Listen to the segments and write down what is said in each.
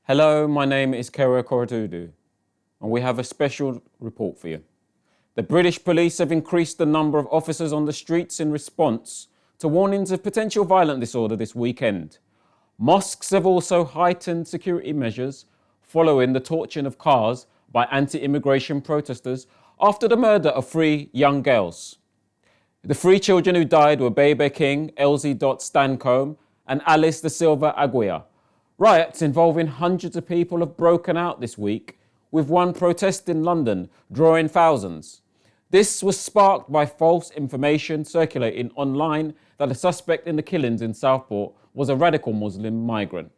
Hello, my name is Kera Korodudu, and we have a special report for you. The British police have increased the number of officers on the streets in response to warnings of potential violent disorder this weekend. Mosques have also heightened security measures following the torching of cars by anti-immigration protesters after the murder of 3 young girls. The 3 children who died were Bebe King, Elsie Stancombe, and Alice da Silva Aguirre. Riots involving hundreds of people have broken out this week, with one protest in London drawing thousands. This was sparked by false information circulating online that the suspect in the killings in Southport was a radical Muslim migrant.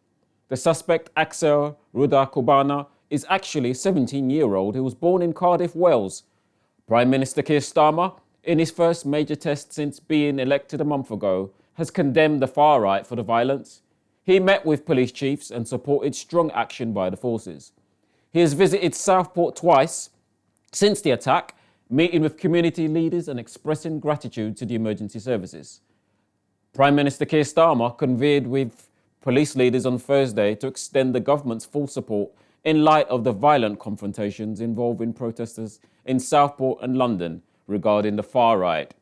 The suspect, Axel Ruda Kubana, is actually a 17-year-old who was born in Cardiff, Wales. Prime Minister Keir Starmer, in his first major test since being elected a month ago, has condemned the far right for the violence. He met with police chiefs and supported strong action by the forces. He has visited Southport twice since the attack, meeting with community leaders and expressing gratitude to the emergency services. Prime Minister Keir Starmer convened with police leaders on Thursday to extend the government's full support in light of the violent confrontations involving protesters in Southport and London regarding the far right.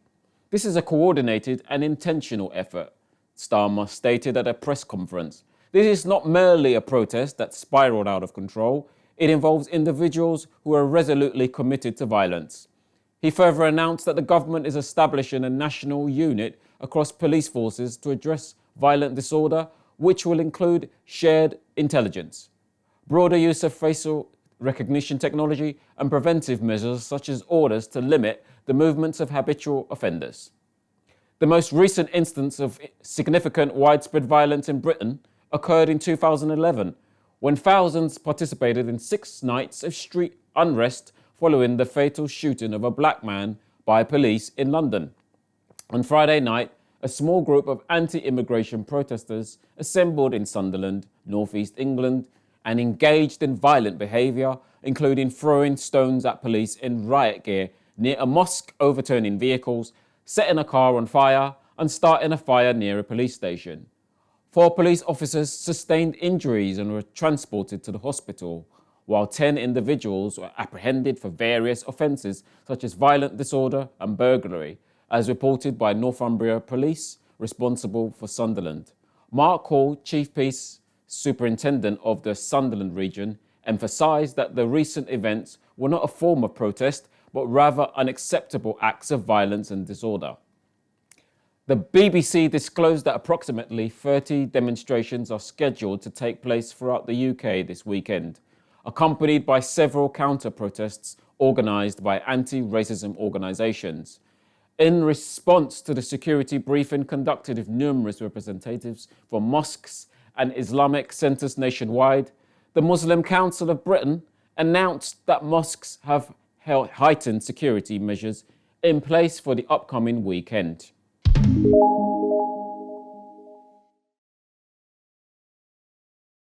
This is a coordinated and intentional effort, Starmer stated at a press conference. This is not merely a protest that spiraled out of control. It involves individuals who are resolutely committed to violence. He further announced that the government is establishing a national unit across police forces to address violent disorder, which will include shared intelligence, broader use of facial recognition technology, and preventive measures such as orders to limit the movements of habitual offenders. The most recent instance of significant widespread violence in Britain occurred in 2011, when thousands participated in 6 nights of street unrest following the fatal shooting of a black man by police in London. On Friday night, a small group of anti-immigration protesters assembled in Sunderland, northeast England, and engaged in violent behaviour, including throwing stones at police in riot gear near a mosque, overturning vehicles, setting a car on fire, and starting a fire near a police station. 4 police officers sustained injuries and were transported to the hospital, while 10 individuals were apprehended for various offences such as violent disorder and burglary, as reported by Northumbria Police, responsible for Sunderland. Mark Hall, Chief Peace Superintendent of the Sunderland region, emphasised that the recent events were not a form of protest, but rather unacceptable acts of violence and disorder. The BBC disclosed that approximately 30 demonstrations are scheduled to take place throughout the UK this weekend, accompanied by several counter-protests organised by anti-racism organisations. In response to the security briefing conducted with numerous representatives from mosques and Islamic centres nationwide, the Muslim Council of Britain announced that mosques have heightened security measures in place for the upcoming weekend.